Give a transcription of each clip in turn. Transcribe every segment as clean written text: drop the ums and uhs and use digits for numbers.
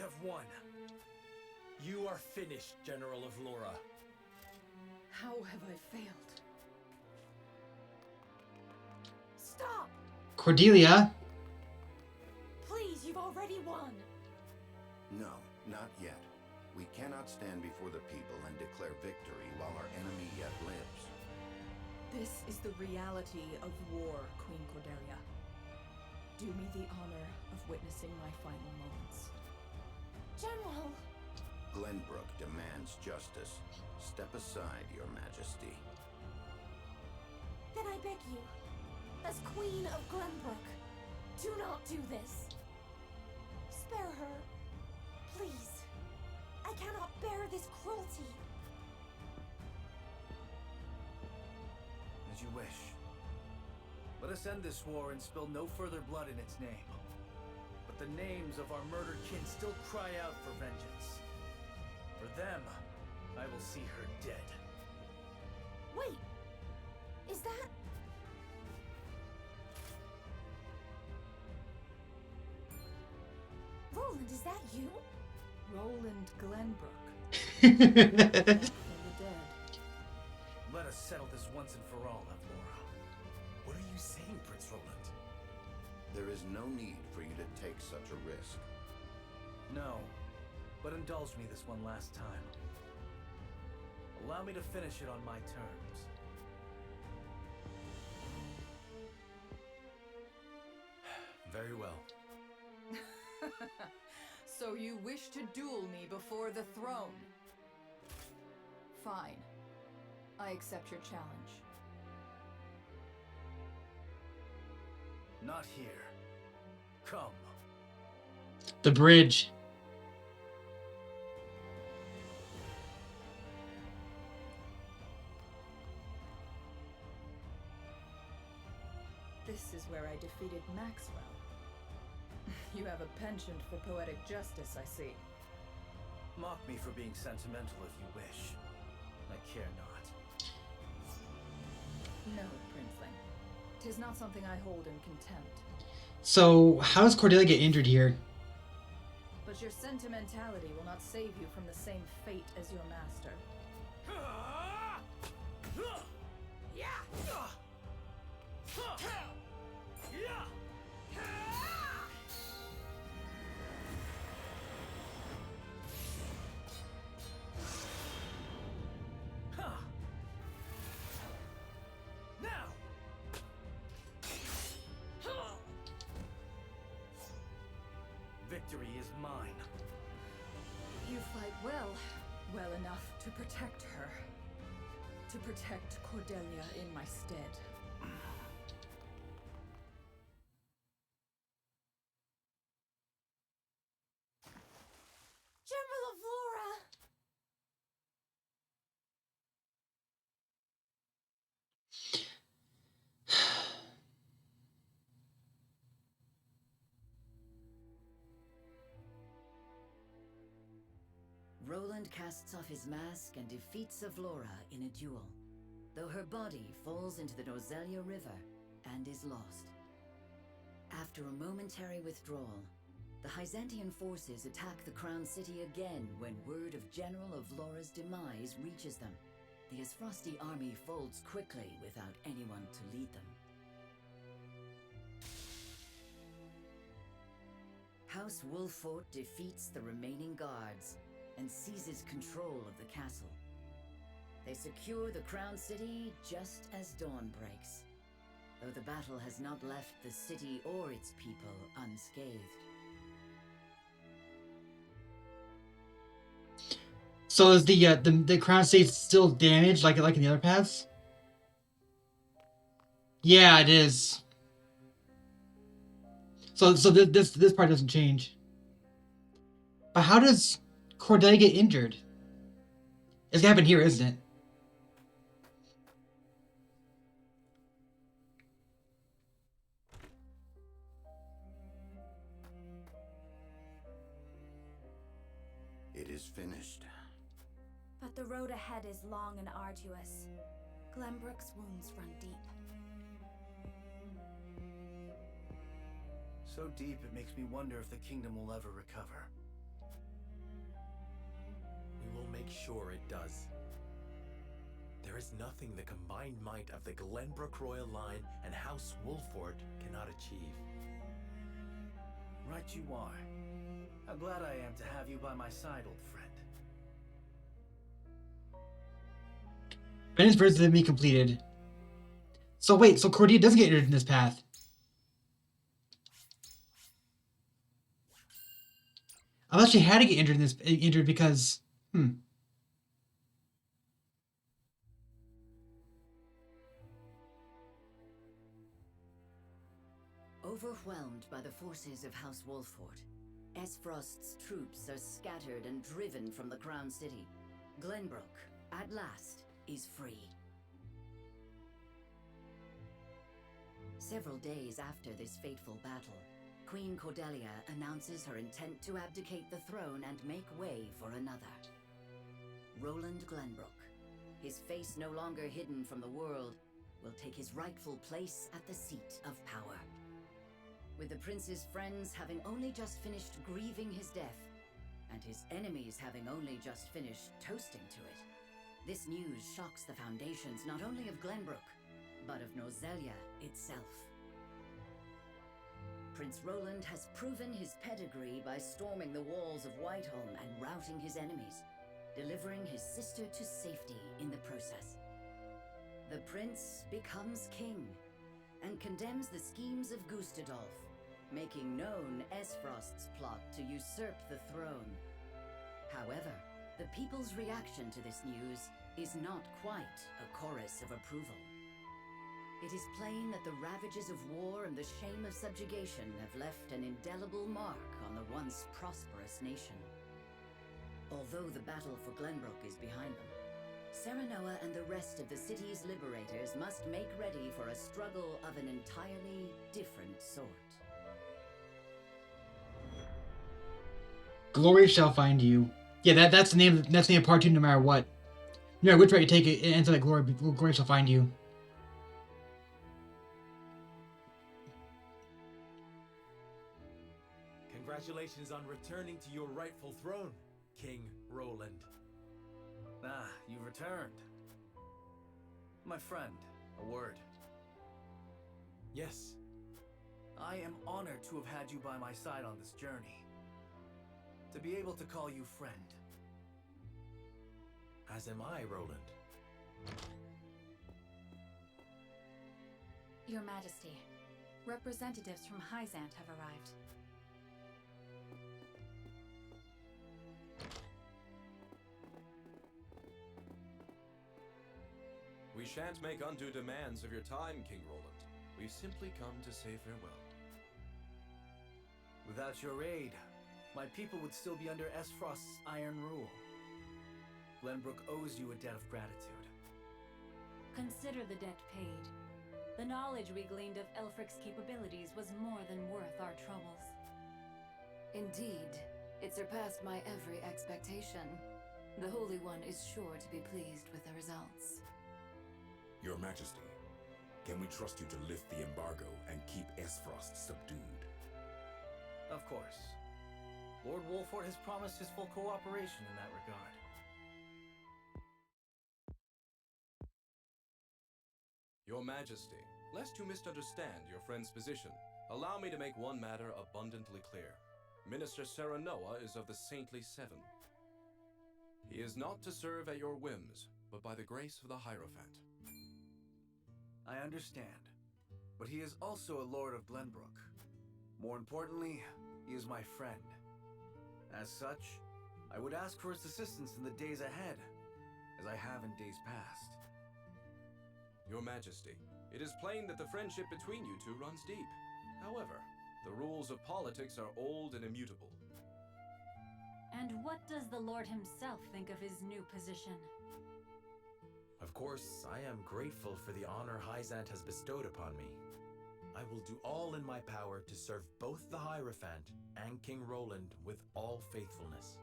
have won. You are finished, General Avlora. How have I failed? Stop! Cordelia? Please, you've already won. No, not yet. We cannot stand before the people and declare victory while our enemy yet lives. This is the reality of war, Queen Cordelia. Do me the honor of witnessing my final moments. General! Glenbrook demands justice. Step aside, Your Majesty. Then I beg you, as Queen of Glenbrook, do not do this. Spare her, please. I cannot bear this cruelty. As you wish. Let us end this war and spill no further blood in its name. But the names of our murdered kin still cry out for vengeance. For them, I will see her dead. Wait! Is that... Roland, is that you? Roland Glenbrook. From the dead. Let us settle this once and for all, Avlora. What are you saying, Prince Roland? There is no need for you to take such a risk. No, but indulge me this one last time. Allow me to finish it on my terms. Very well. So you wish to duel me before the throne? Fine. I accept your challenge. Not here. Come. The bridge. This is where I defeated Maxwell. You have a penchant for poetic justice, I see. Mock me for being sentimental if you wish. I care not. No, Princeling. 'Tis not something I hold in contempt. So, how does Cordelia get injured here? But your sentimentality will not save you from the same fate as your master. Victory is mine. You fight well, well enough to protect her. To protect Cordelia in my stead. General Avlora! Roland casts off his mask and defeats Avlora in a duel, though her body falls into the Nozelia River and is lost. After a momentary withdrawal, the Hyzantian forces attack the Crown City again when word of General Avlora's demise reaches them. The Asfrosti army folds quickly without anyone to lead them. House Wolffort defeats the remaining guards and seizes control of the castle. They secure the Crown City just as dawn breaks, though the battle has not left the city or its people unscathed. So is the crown state still damaged like in the other paths? Yeah, it is. So this part doesn't change. But how does Cordelia get injured? It's gonna happen here, isn't it? It is finished. But the road ahead is long and arduous. Glenbrook's wounds run deep. So deep it makes me wonder if the kingdom will ever recover. sure it does. There is nothing the combined might of the Glenbrook royal line and House Wolford cannot achieve. Right you are. How glad I am to have you by my side, old friend. Vengeance versus enemy completed. So wait, so Cordelia doesn't get injured in this path. I thought she had to get injured because Overwhelmed by the forces of House Wolford, Esfrost's troops are scattered and driven from the Crown City. Glenbrook, at last, is free. Several days after this fateful battle, Queen Cordelia announces her intent to abdicate the throne and make way for another. Roland Glenbrook, his face no longer hidden from the world, will take his rightful place at the seat of power. With the prince's friends having only just finished grieving his death, and his enemies having only just finished toasting to it, this news shocks the foundations not only of Glenbrook, but of Nozelia itself. Prince Roland has proven his pedigree by storming the walls of Whiteholm and routing his enemies, delivering his sister to safety in the process. The prince becomes king, and condemns the schemes of Gustadolf, making known Esfrost's plot to usurp the throne. However, the people's reaction to this news is not quite a chorus of approval. It is plain that the ravages of war and the shame of subjugation have left an indelible mark on the once prosperous nation. Although the battle for Glenbrook is behind them, Serenoa and the rest of the city's liberators must make ready for a struggle of an entirely different sort. Glory shall find you. Yeah, that's the name. That's the name of part 2. No matter what, no matter which route you take, it ends up like glory shall find you. Congratulations on returning to your rightful throne, King Roland. Ah, you returned. My friend, a word. Yes. I am honored to have had you by my side on this journey. To be able to call you friend. As am I, Roland. Your Majesty, representatives from Hyzant have arrived. We shan't make undue demands of your time, King Roland. We've simply come to say farewell. Without your aid, my people would still be under Esfrost's iron rule. Glenbrook owes you a debt of gratitude. Consider the debt paid. The knowledge we gleaned of Elfric's capabilities was more than worth our troubles. Indeed, it surpassed my every expectation. The Holy One is sure to be pleased with the results. Your Majesty, can we trust you to lift the embargo and keep Esfrost subdued? Of course. Lord Wolford has promised his full cooperation in that regard. Your Majesty, lest you misunderstand your friend's position, allow me to make one matter abundantly clear. Minister Serenoa is of the Saintly Seven. He is not to serve at your whims, but by the grace of the Hierophant. I understand, but he is also a Lord of Glenbrook. More importantly, he is my friend. As such, I would ask for his assistance in the days ahead, as I have in days past. Your Majesty, it is plain that the friendship between you two runs deep. However, the rules of politics are old and immutable. And what does the Lord himself think of his new position? Of course, I am grateful for the honor Hyzant has bestowed upon me. I will do all in my power to serve both the Hierophant and King Roland with all faithfulness.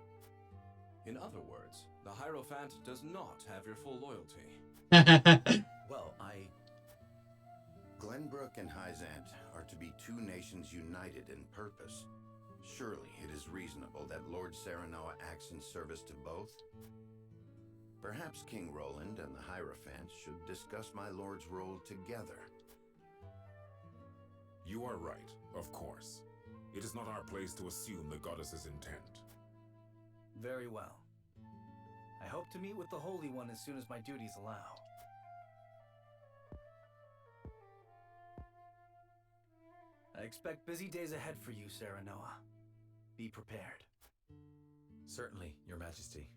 In other words, the Hierophant does not have your full loyalty. Well, Glenbrook and Hyzant are to be two nations united in purpose. Surely it is reasonable that Lord Serenoa acts in service to both? Perhaps King Roland and the Hierophant should discuss my lord's role together. You are right, of course. It is not our place to assume the goddess's intent. Very well. I hope to meet with the Holy One as soon as my duties allow. I expect busy days ahead for you, Serenoa. Be prepared. Certainly, Your Majesty.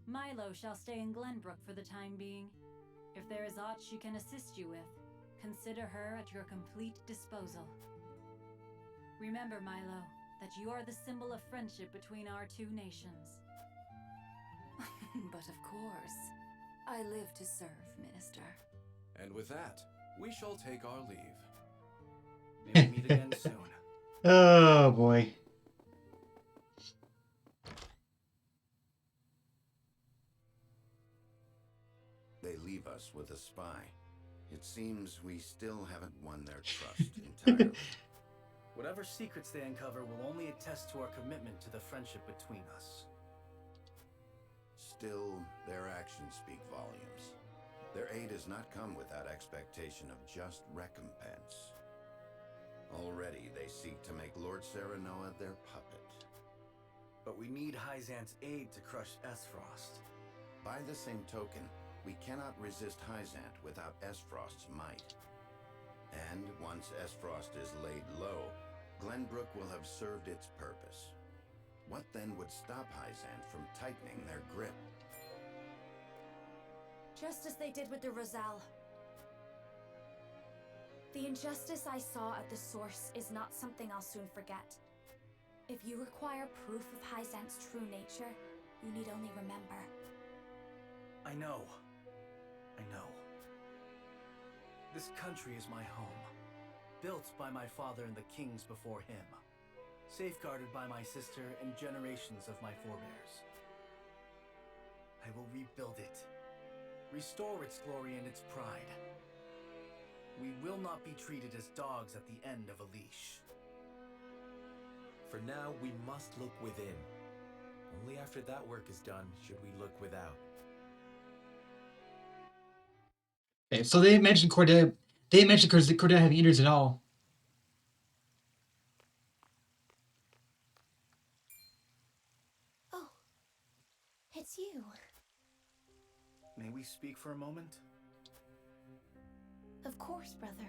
Milo shall stay in Glenbrook for the time being. If there is aught she can assist you with, consider her at your complete disposal. Remember, Milo, that you are the symbol of friendship between our two nations. But of course, I live to serve, Minister. And with that, we shall take our leave. May we meet again soon. Oh boy. They leave us with a spy. It seems we still haven't won their trust entirely. Whatever secrets they uncover will only attest to our commitment to the friendship between us. Still, their actions speak volumes. Their aid has not come without expectation of just recompense. Already they seek to make Lord Serenoa their puppet. But we need Hyzant's aid to crush Esfrost. By the same token, we cannot resist Hyzant without Esfrost's might. And once Esfrost is laid low, Glenbrook will have served its purpose. What then would stop Hyzant from tightening their grip? Just as they did with the Rosal. The injustice I saw at the source is not something I'll soon forget. If you require proof of Hyzant's true nature, you need only remember. I know. This country is my home. Built by my father and the kings before him. Safeguarded by my sister and generations of my forebears. I will rebuild it. Restore its glory and its pride. We will not be treated as dogs at the end of a leash. For now, we must look within. Only after that work is done should we look without. Okay, so they mentioned Cordelia. They mentioned Cordelia having eaters at all. Oh, it's you. May we speak for a moment? Of course, brother.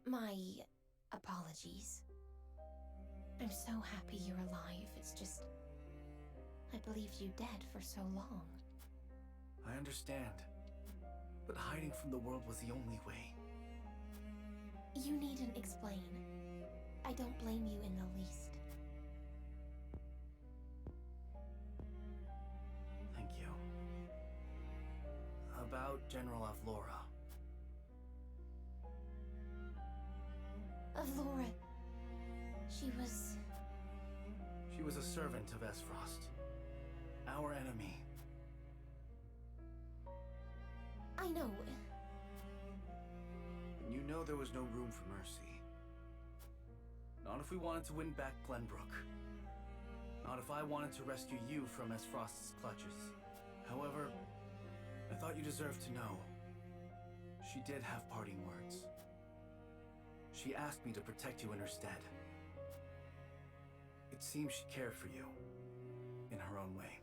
My apologies. I'm so happy you're alive. It's just... I believed you dead for so long. I understand. But hiding from the world was the only way. You needn't explain. I don't blame you in the least. Thank you. About General Avlora. Avlora... She was a servant of Esfrost. Our enemy. I know. And you know there was no room for mercy. Not if we wanted to win back Glenbrook. Not if I wanted to rescue you from Esfrost's clutches. However, I thought you deserved to know. She did have parting words. She asked me to protect you in her stead. It seems she cared for you, in her own way.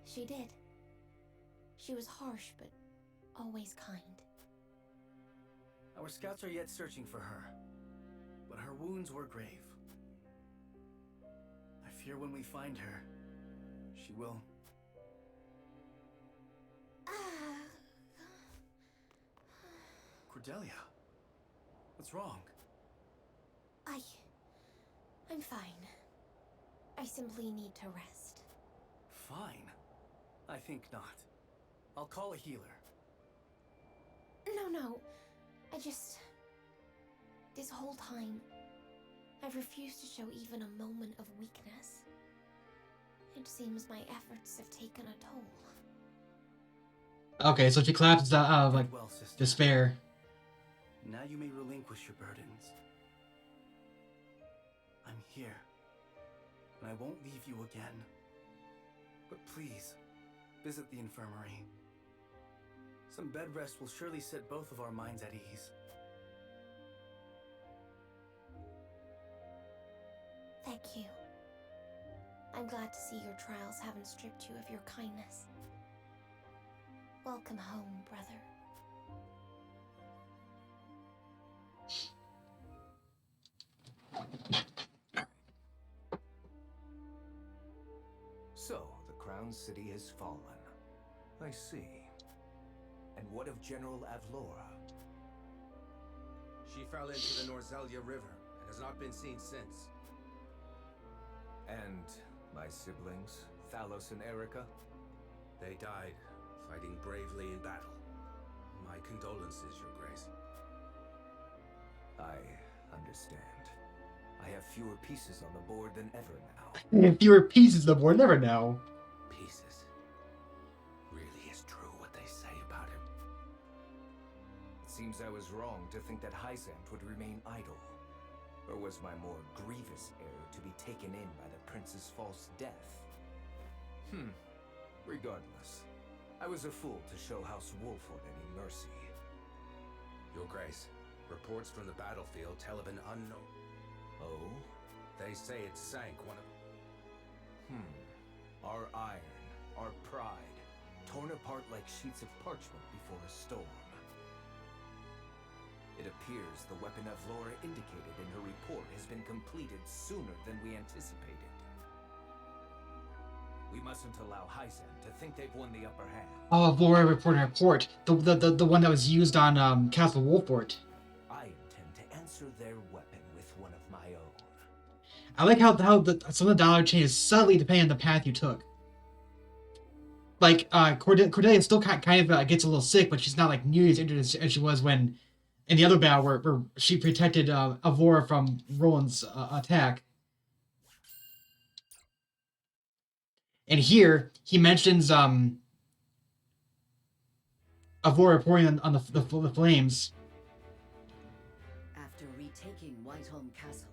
She did. She was harsh, but always kind. Our scouts are yet searching for her, but her wounds were grave. I fear when we find her, she will... Cordelia, what's wrong? I'm fine. I simply need to rest. Fine? I think not. I'll call a healer. No. This whole time, I've refused to show even a moment of weakness. It seems my efforts have taken a toll. Okay, so she collapses out of like Well, sister. despair. Now you may relinquish your burdens. I'm here, and I won't leave you again. But please, visit the infirmary. Some bed rest will surely set both of our minds at ease. Thank you. I'm glad to see your trials haven't stripped you of your kindness. Welcome home, brother. So, the Crown City has fallen. I see. And what of General Avlora? She fell into the Norzelia River and has not been seen since. And my siblings, Thalos and Erica? They died, fighting bravely in battle. My condolences, Your Grace. I understand. I have fewer pieces on the board than ever now. Fewer pieces the board, never know. Pieces. Really is true what they say about him. It seems I was wrong to think that Hyzant would remain idle. Or was my more grievous error to be taken in by the prince's false death? Regardless, I was a fool to show House Wolford any mercy. Your Grace, reports from the battlefield tell of an unknown... Oh? They say it sank one of... Our iron, our pride, torn apart like sheets of parchment before a storm. It appears the weapon Avlora indicated in her report has been completed sooner than we anticipated. We mustn't allow Hyzant to think they've won the upper hand. Oh, Avlora reported her port. The one that was used on Castle Wolfort. I intend to answer their weapon with one of my own. I like how some of the dialogue changes subtly depending on the path you took. Like, Cordelia still kind of gets a little sick, but she's not like nearly as injured as she was when in the other battle where she protected Avlora from Roland's attack. And here, he mentions Avlora pouring on the flames. After retaking Whiteholm Castle,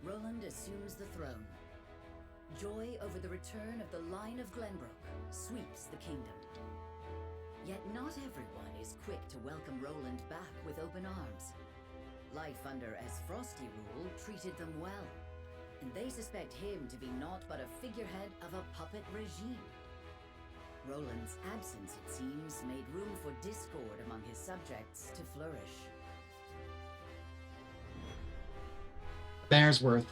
Roland assumes the throne. Joy over the return of the line of Glenbrook sweeps the kingdom. Yet not everyone is quick to welcome Roland back with open arms. Life under Frosty rule treated them well, and they suspect him to be naught but a figurehead of a puppet regime. Roland's absence, it seems, made room for discord among his subjects to flourish. Bearsworth.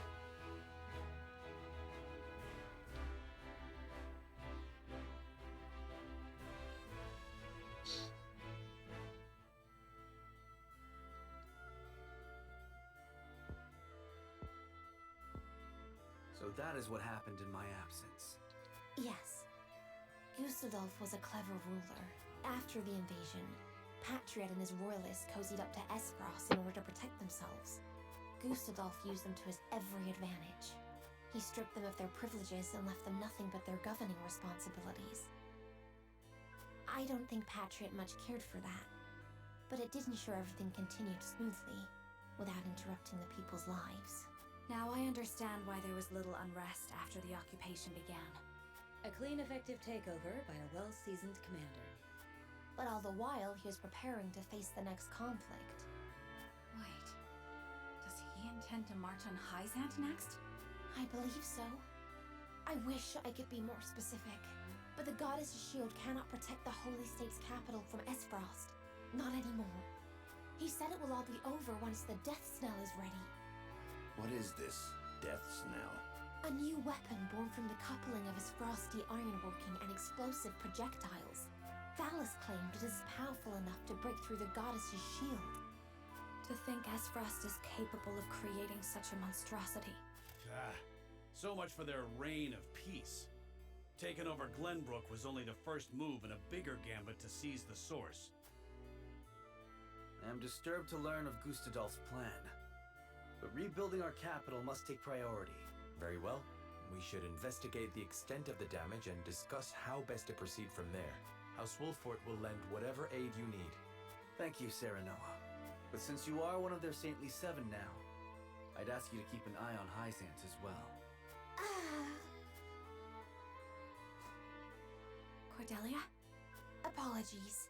So that is what happened in my absence. Yes. Gustadolf was a clever ruler. After the invasion, Patriot and his royalists cozied up to Esfrost in order to protect themselves. Gustadolf used them to his every advantage. He stripped them of their privileges and left them nothing but their governing responsibilities. I don't think Patriot much cared for that, but it did ensure everything continued smoothly, without interrupting the people's lives. Now I understand why there was little unrest after the occupation began. A clean, effective takeover by a well-seasoned commander. But all the while, he was preparing to face the next conflict. Wait, does he intend to march on Hyzant next? I believe so. I wish I could be more specific, but the Goddess's shield cannot protect the Holy State's capital from Esfrost. Not anymore. He said it will all be over once the death snell is ready. What is this death snell? A new weapon born from the coupling of his frosty ironworking and explosive projectiles. Thalos claimed it is powerful enough to break through the Goddess's shield. To think Esfrost is capable of creating such a monstrosity. So much for their reign of peace. Taking over Glenbrook was only the first move in a bigger gambit to seize the source. I am disturbed to learn of Gustadolf's plan. But rebuilding our capital must take priority. Very well. We should investigate the extent of the damage and discuss how best to proceed from there. House Wolfort will lend whatever aid you need. Thank you, Serenoa. But since you are one of their Saintly Seven now, I'd ask you to keep an eye on Hyzant as well. Cordelia? Apologies.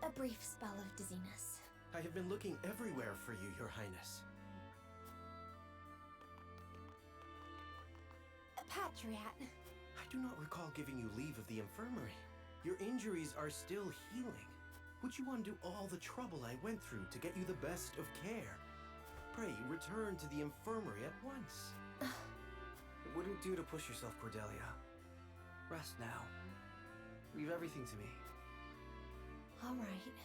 A brief spell of dizziness. I have been looking everywhere for you, Your Highness. Patriat. I do not recall giving you leave of the infirmary. Your injuries are still healing. Would you undo all the trouble I went through to get you the best of care? Pray, return to the infirmary at once. It wouldn't do to push yourself, Cordelia. Rest now. Leave everything to me. All right.